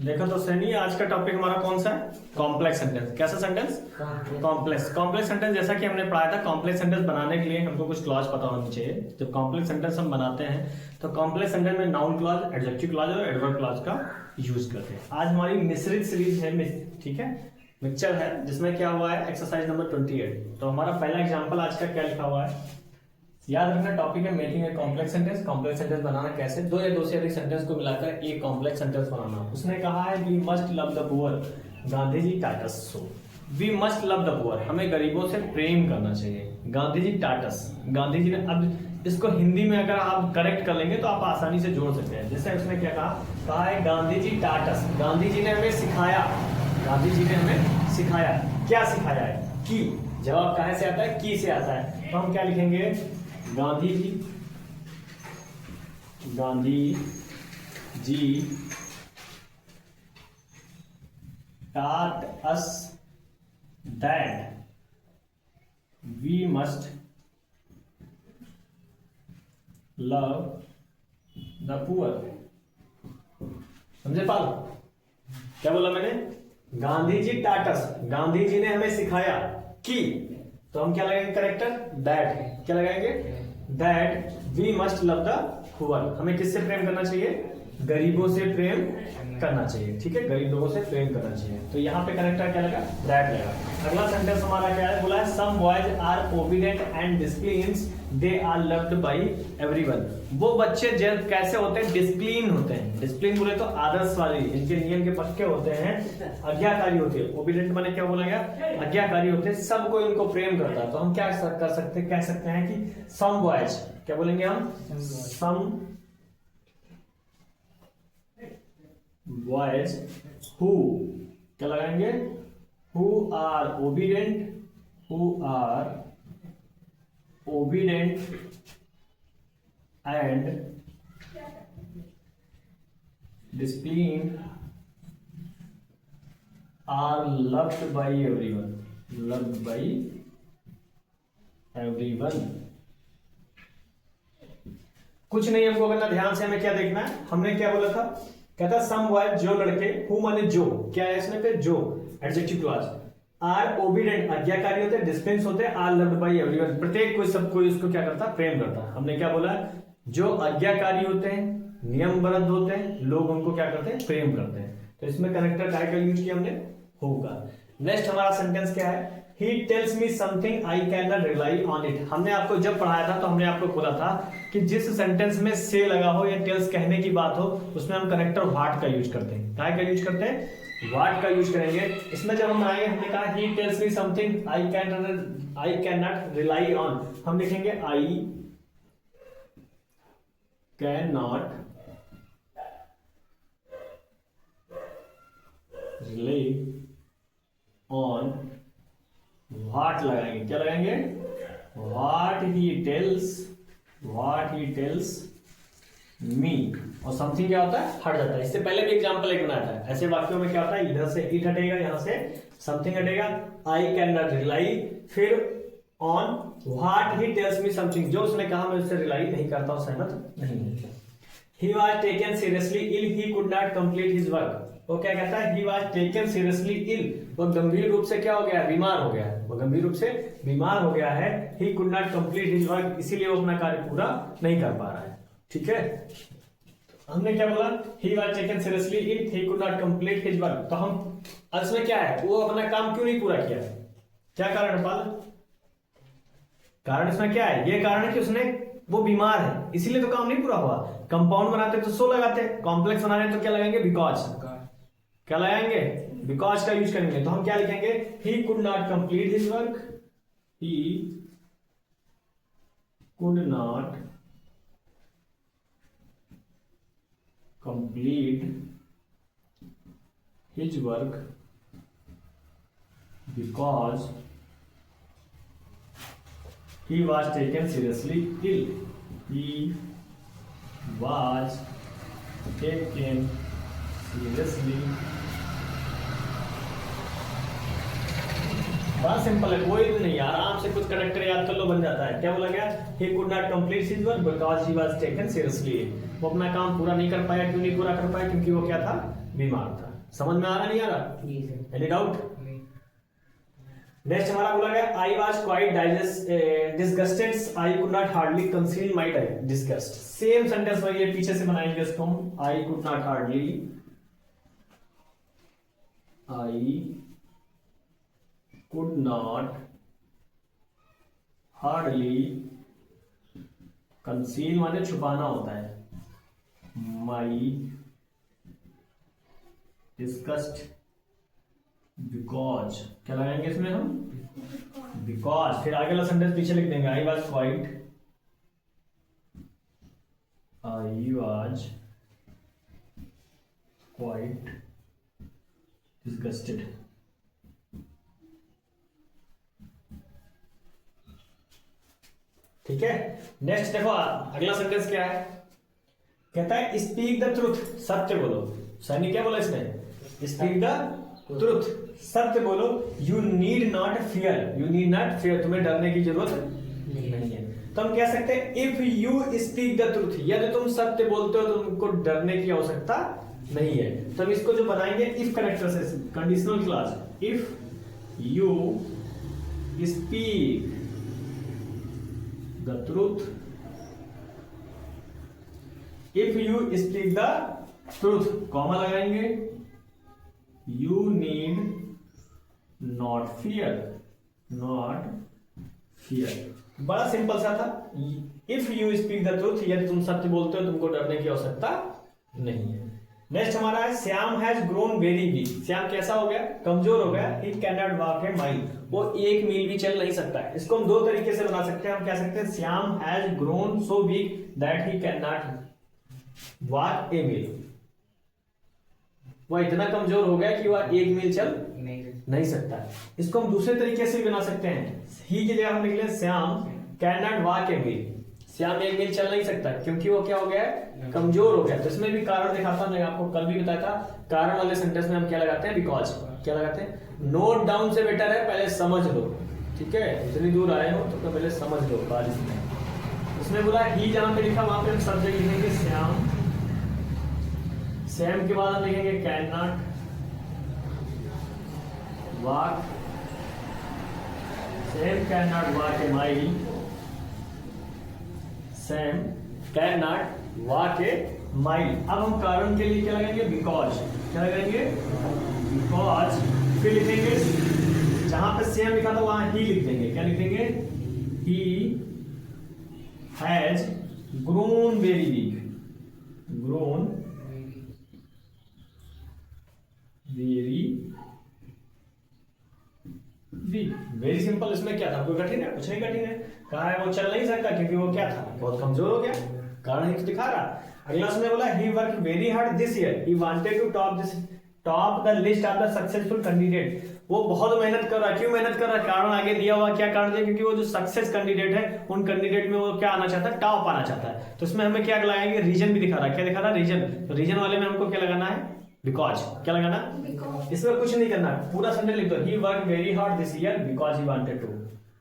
देखो तो सनी, आज का टॉपिक हमारा कौन सा है? Complex sentence. कैसा सेंटेंस? Complex sentence. जैसा कि हमने पढ़ाया था, कॉम्प्लेक्स सेंटेंस बनाने के लिए हमको कुछ क्लॉज पता होनी चाहिए। जब कॉम्प्लेक्स सेंटेंस हम बनाते हैं तो कॉम्प्लेक्स सेंटेंस में नाउन क्लॉज, एडजेक्टिव क्लॉज और एडवर्ब क्लॉज का यूज करते हैं। आज हमारी मिश्रित सीरीज है, ठीक है, मिक्सचर है, जिसमें क्या हुआ है, एक्सरसाइज नंबर 28। तो हमारा पहला एग्जाम्पल आज का क्या लिखा हुआ है, याद रखना टॉपिक है making a complex sentence. Complex sentence बनाना कैसे, दो या दो से अधिक सेंटेंस को मिलाकर एक कॉम्प्लेक्स सेंटेंस बनाना। उसने कहा है we must love the poor, Gandhi ji टाटस। So we must love the poor, हमें गरीबों से प्रेम करना चाहिए। गांधी जी टाटस, गांधी जी ने, अब इसको हिंदी में अगर आप करेक्ट कर लेंगे तो आप आसानी से जोड़ सकते हैं। जैसे उसने क्या कहा है गांधी जी टाटस, गांधी जी ने हमें सिखाया, गांधी जी ने हमें सिखाया। क्या सिखाया है? की। जवाब कहां से आता है? की से आता है। तो हम क्या लिखेंगे, Gandhi ji taught us that we must love the poor। समझे पाल? क्या बोला मैंने? गांधी जी टाटस, गांधी जी ने हमें सिखाया कि, तो हम क्या लगाएंगे करेक्टर? दैट। क्या लगाएंगे? That we must love the poor, हमें किससे प्रेम करना चाहिए? गरीबों से प्रेम करना चाहिए। ठीक है, गरीब लोगों से प्रेम करना चाहिए। तो यहाँ पे करेक्टर क्या लगा? दैट लगा। अगला सेंटेंस हमारा क्या है, बोला है some boys are obedient and disciplined, they are loved by everyone. वो बच्चे जब कैसे होते हैं? डिसिप्लिन होते हैं। डिसिप्लिन बोले तो आदर्श वाली, इनके नियम के पक्के होते हैं, आज्ञाकारी होते हैं। ओबीडिएंट माने क्या बोला गया? आज्ञाकारी होते हैं, सबको इनको प्रेम करता है। तो हम क्या कर सकते हैं, कह सकते हैं कि सम बॉयज, क्या बोलेंगे हम? सम बॉयज हु, क्या लगाएंगे? Who are obedient, who are obedient and discipline are loved by everyone, loved by everyone. कुछ नहीं हमको करना, ध्यान से हमें क्या देखना है, हमने क्या बोला था? कहता सम बॉयज, जो लड़के, हु माने जो, क्या है इसमें पे? जो, एडजेक्टिव क्लॉज। आर ओबीडिएंट, आज्ञाकारी होते हैं, डिसिप्लिन्ड होते हैं, आर लव्ड बाय एवरीवन, प्रत्येक कोई सब कोई उसको क्या करता है? प्रेम करता है। हमने क्या बोला? जो आज्ञाकारी होते हैं, नियमबद्ध होते हैं, लोग उनको क्या करते हैं? प्रेम करते हैं। तो इसमें कनेक्टर काय का यूज किया हमने? होगा। नेक्स्ट हमारा सेंटेंस क्या है? He tells me something I cannot rely on it। हमने आपको जब पढ़ाया था तो हमने आपको बोला था कि जिस सेंटेंस में से लगा हो या टेल्स कहने की बात हो, उसमें हम कनेक्टर व्हाट का यूज करते हैं। काय का यूज करते हैं? व्हाट का यूज करेंगे। इसमें जब हम आएंगे, हमने कहा he tells me something I cannot rely on, हम लिखेंगे I cannot rely on, what लगाएंगे, क्या लगाएंगे? What he tells me. और समथिंग क्या होता है? हट जाता है। इससे पहले भी एग्जांपल एक बनाया था। ऐसे वाक्यों में क्या होता है? इधर से इट हटेगा, यहां से समथिंग हटेगा, आई कैन नॉट रिलाई, फिर on what he tells me something, जो उसने कहा मैं उससे रिलाई नहीं करता हूं, सहमत नहीं है। He was taken seriously ill, he could not complete his work. वो क्या कहता है? He was taken seriously ill, वो गंभीर रूप से क्या हो गया? बीमार हो गया है। वो गंभीर रूप से बीमार हो गया है। ही could not complete his work, इसीलिए वो अपना कार्य पूरा नहीं कर पा रहा है। ठीक है, हमने क्या बोला? He was taken seriously ill, he could not complete his work. तो हम इसमें क्या है? वो अपना काम क्यों नहीं पूरा किया? क्या कारण है पाल? कारण इसमें क्या है? ये कारण है कि उसने, वो बीमार है, इसीलिए तो काम नहीं पूरा हुआ। कंपाउंड बनाते तो सो लगाते, कॉम्प्लेक्स बना रहे तो क्या लगाएंगे? बिकॉज। क्या लगाएंगे? बिकॉज का यूज करेंगे। तो हम क्या लिखेंगे? ही could not complete his work, he could not complete his work because he was taken seriously ill, he was taken seriously। बड़ा सिंपल है, कोई भी नहीं, आराम से कुछ करेक्टर याद कर लो, बन जाता है। क्या बोला गया? he could not complete his work because he was taken seriously। वो अपना काम पूरा नहीं कर पाया। क्यों नहीं पूरा कर पाया? क्योंकि वो क्या था? बीमार था। समझ में आ रहा नहीं आ रहा? जी सर। Any doubt? नेक्स्ट हमारा बोला गया I was quite disgusted, I could not hardly conceal my disgust. Same sentence वही है, पीछे से बनाएंगे इसको हम। I could not hardly, I could not hardly conceal माने छुपाना होता है, माई डिस्गस्ट बिकॉज, क्या लगाएंगे इसमें हम? बिकॉज। फिर आगे वाला सेंटेंस पीछे लिख देंगे, आई वॉज क्वाइट डिस्गस्टेड। ठीक है। नेक्स्ट देखो अगला सेंटेंस क्या है, कहता है स्पीक द ट्रुथ, सत्य बोलो। सनी क्या बोला इसमें? स्पीक द ट्रुथ, सत्य बोलो। You need not fear, you need not fear, तुम्हें डरने की जरूरत नहीं है। तो हम कह सकते हैं if you speak the truth, यदि तुम सत्य बोलते हो तो तुमको डरने की आवश्यकता नहीं है। तो हम इसको जो बनाएंगे इफ कनेक्टर से, conditional clause, if you speak the truth, if you speak the truth, comma लगाएंगे, you need not fear, not fear. बड़ा सिंपल सा था। If you speak the truth, यदि तुम सत्य बोलते हो तुमको डरने की आवश्यकता नहीं है। नेक्स्ट हमारा है Shyam has grown very weak, Shyam कैसा हो गया? कमजोर हो गया। ही can not walk A mile, वो 1 मील भी चल नहीं सकता है। इसको हम 2 तरीके से बना सकते हैं। हम कह सकते हैं Shyam has grown so weak that he can not walk a mile, वह इतना कमजोर हो गया कि वह 1 मील चल नहीं सकता है। इसको हम दूसरे तरीके से भी बना सकते हैं। ही की जगह हम लिख लें Shyam can not walk a मील, श्याम 1 मील चल नहीं सकता क्योंकि वो क्या हो गया है? कमजोर हो गया। तो इसमें भी कारण दिखाता हूं, आपको कल भी बताया था। कारण वाले सेंटेंस में हम क्या लगाते हैं? बिकॉज। क्या लगाते हैं? नोट डाउन से बेटर है पहले समझ लो। ठीक है, इतनी दूर आए हो तो पहले समझ लो बात इसमें। उसमें बोला ही जहां पे लिखा वहां पे हम सब्जेक्ट लिखेंगे श्याम, सैम के बाद हम लिखेंगे can not walk, Sam can not walk A mile, Sam can not walk A mile. अब हम कारण के लिए क्या लगाएंगे? बिकॉज। क्या लगाएंगे? बिकॉज। फिर लिखेंगे जहां पे सैम लिखा था वहां ही लिख देंगे। क्या लिखेंगे? He has grown very weak, grown very weak. Very simple. इसमें क्या था? कोई कठिन है? कुछ नहीं कठिन है। कहा है वो चल नहीं सकता क्योंकि वो क्या था? बहुत कमजोर हो गया। कारण ही तो दिखा रहा। अगला उसने बोला he work very hard this year, he wanted to top the list of the successful candidate. वो बहुत मेहनत कर रहा है। क्यों मेहनत कर रहा है? कारण आगे दिया हुआ। क्या कारण दिया? क्योंकि वो जो सक्सेस कैंडिडेट है उन कैंडिडेट में वो क्या आना चाहता है? टॉप आना चाहता है। तो इसमें हमें क्या लगाएंगे? रीजन भी दिखा रहा है। क्या दिखा रहा है? रीजन। तो रीजन वाले में हमको क्या लगाना है? बिकॉज। क्या लगाना? इसमें कुछ नहीं करना, पूरा सेंटेंस लिख दो। He work very hard this year because he wanted to,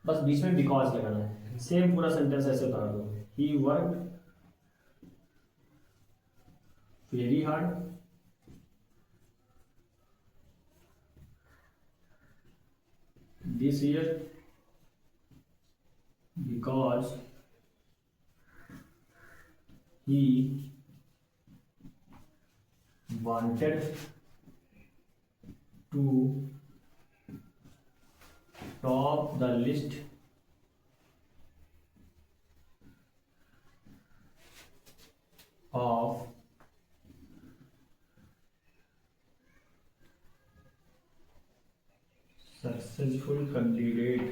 बस बीच में बिकॉज लगाना है। सेम पूरा सेंटेंस ऐसे उतार दो। He work very hard this year because he wanted to top the list of successful candidate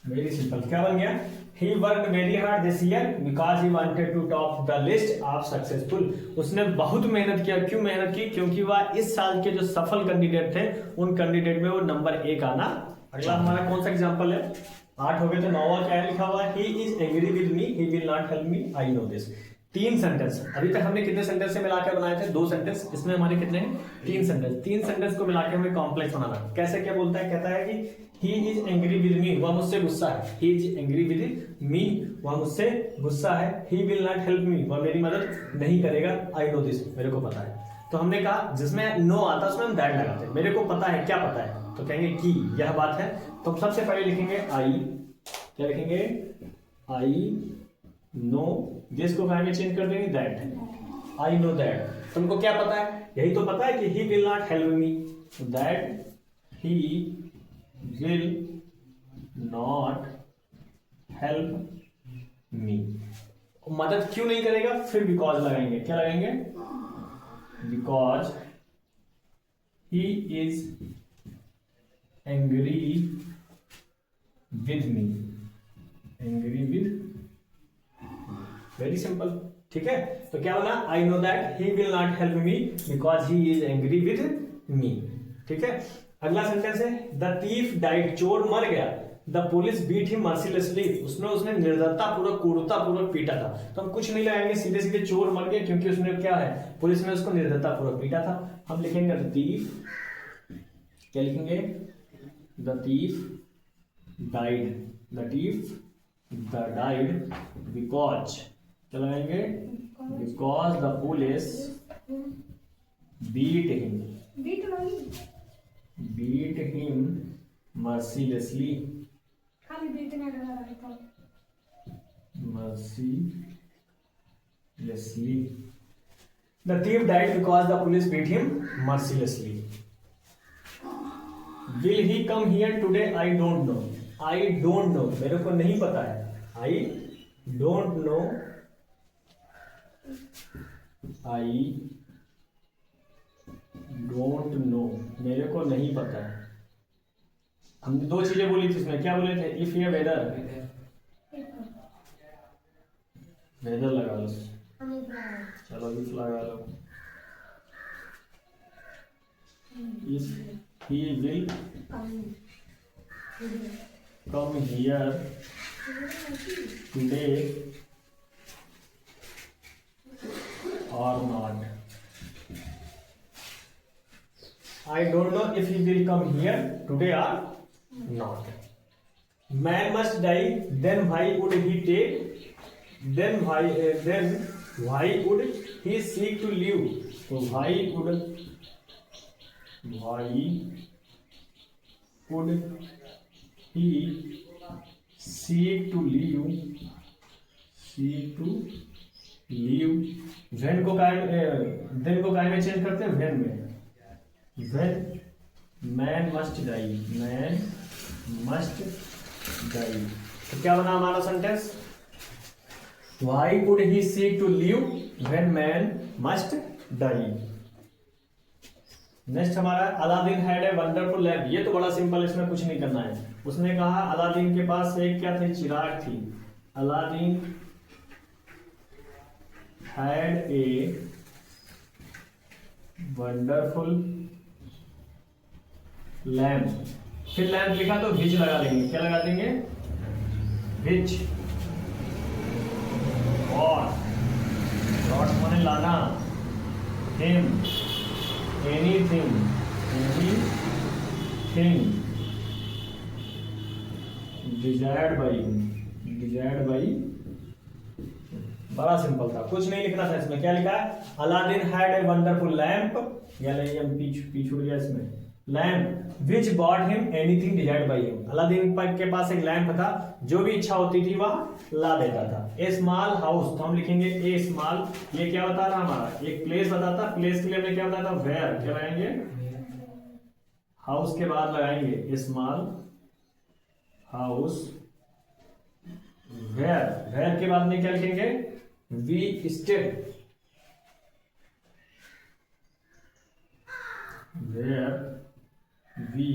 very simple. क्या बन गया? He worked very hard this year because he wanted to top the list of successful। उसने बहुत मेहनत किया। क्यों मेहनत की? क्योंकि वह इस साल के जो सफल कैंडिडेट थे उन कैंडिडेट में वो नंबर 1 आना। अगला हमारा कौन सा एग्जांपल है? 8 हो गए तो 9वां क्या है लिखा हुआ? He is angry with me, he will not help me, I know this। 3 sentence. अभी तक हमने कितने सेंटेंस से मिलाकर बनाए थे? 2 सेंटेंस। इसमें हमारे कितने हैं? 3 सेंटेंस। 3 सेंटेंस को मिलाकर हमें कॉम्प्लेक्स बनाना। कैसे? क्या बोलता है? कहता है कि he is angry with me, वह मुझसे गुस्सा है। He is angry with me, वह मुझसे गुस्सा है। He will not help me, वह मेरी मदद नहीं करेगा। आई नो दिस, मेरे को पता है। तो हमने कहा जिसमें नो आता है उसमें हम दैट लगाते हैं। मेरे को पता है, क्या पता है, तो कहेंगे कि यह बात है। तो सबसे पहले लिखेंगे आई, क्या लिखेंगे, आई नो दिस को में चेंज कर देंगे दैट, आई नो दैट। तुमको क्या पता है, यही तो पता है कि he will not help me, that he will not help me. मदद क्यों नहीं करेगा, फिर बिकॉज लगाएंगे, क्या लगाएंगे, because he is angry with me, angry with, very simple. ठीक है, तो क्या बना, I know that he will not help me because he is angry with me. ठीक है, अगला सेंटेंस है द थीफ डाइड, चोर मर गया। The police beat him mercilessly, उसने निर्दयता पूर्वक, क्रूरता पूर्वक पीटा था। तो हम कुछ नहीं लगाएंगे, सीधे सीधे चोर मर गया, क्योंकि उसने क्या है, पुलिस ने उसको निर्दयता पूर्वक पीटा था। हम लिखेंगे द थीफ, क्या लिखेंगे, the thief died, the thief the died because, क्या लगाएंगे, because the police beat him mercilessly, mercilessly. The thief died because the police beat him mercilessly. Will he come here today? I don't know. I don't know, मेरे को नहीं पता है। I don't know. I don't know, मेरे को नहीं पता है। हमने दो चीजें बोली थी इसमें, क्या बोले थे, इफ या वेदर, वेदर लगा लो, चलो इफ लगा लो। If he will come here today or not. I don't know if he will come here today or not. Man must die, then why would he take? Then why would he seek to live? So why would he seek to live? When को काय, then को काय में change करते हैं, when में। When man must die, man must die। तो क्या बना हमारा sentence, why would he seek to live when man must die। Next हमारा Aladdin had a wonderful lamp. ये तो बड़ा सिंपल, इसमें कुछ नहीं करना है। उसने कहा अलादीन के पास एक क्या थी, चिराग थी। Aladdin had a wonderful lamp, फिर लैम्प लिखा तो विच लगा देंगे, क्या लगा देंगे, विच, और नॉट माने लाना, हिम, एनीथिंग डिजायर्ड बाई। बड़ा सिंपल था, कुछ नहीं लिखना था इसमें। क्या लिखा है, Aladdin had a wonderful lamp, या पीछे गया इसमें, lamp which bought him anything desired by him. Aladdin के पास एक लैंप था, जो भी इच्छा होती थी वह ला देता था। ए स्मॉल हाउस, तो हम लिखेंगे ए स्मॉल, ये क्या बता रहा हमारा, एक प्लेस बताता, प्लेस के लिए हमने क्या बताया था, वेयर, क्या लगाएंगे, हाउस के बाद लगाएंगे ए स्मॉल हाउस, वेयर के बाद में क्या लिखेंगे, we stayed, where we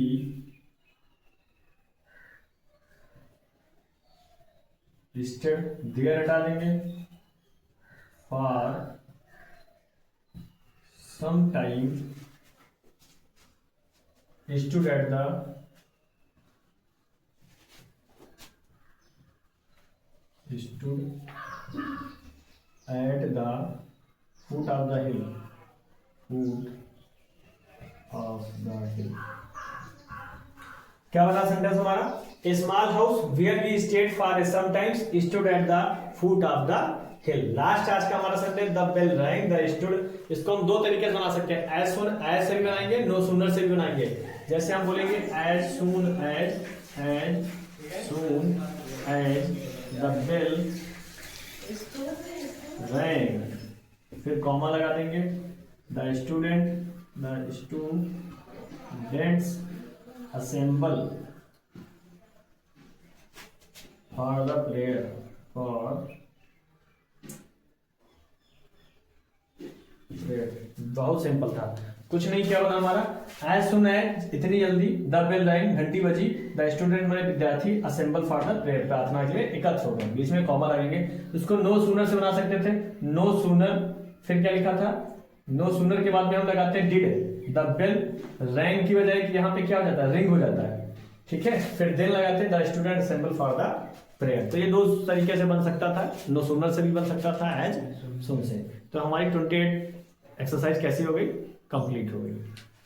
stayed, there हटा देंगे, for some time stood at the foot of the hill, foot of the hill. क्या बना सेंटेंस हमारा, a small house where we stayed for sometimes stood at the foot of the hill. Last आज का हमारा sentence the bell rang the stood, इसको हम दो तरीके से बना सकते हैं, एज सून एज से भी बनाएंगे, नो सूनर से भी बनाएंगे। जैसे हम बोलेंगे as soon as the bell rang, फिर कॉमा लगा देंगे, the students assemble for the prayer बहुत सिंपल था, कुछ नहीं किया होगा हमारा। एज सुन एज इतनी जल्दी, द बेल रैंग घंटी बजी, द स्टूडेंट मैंने विद्यार्थी असेंबल फॉर द प्रेयर प्रार्थना के लिए एकत्र हो गए, बीच में कॉमा लगेंगे। इसको नो सूनर से बना सकते थे, नो सूनर, फिर क्या लिखा था, नो सूनर के बाद में हम लगाते हैं डिड, द बेल रैंग की बजाय कि यहाँ पे क्या हो जाता है, रिंग हो जाता है, ठीक है। फिर देन लगाते हैं the student assemble for the prayer. तो ये दो तरीके से बन सकता था, नो सूनर से भी बन सकता था, एज सुन से। तो हमारी 28 एक्सरसाइज कैसी हो गई, कंप्लीट हो गई।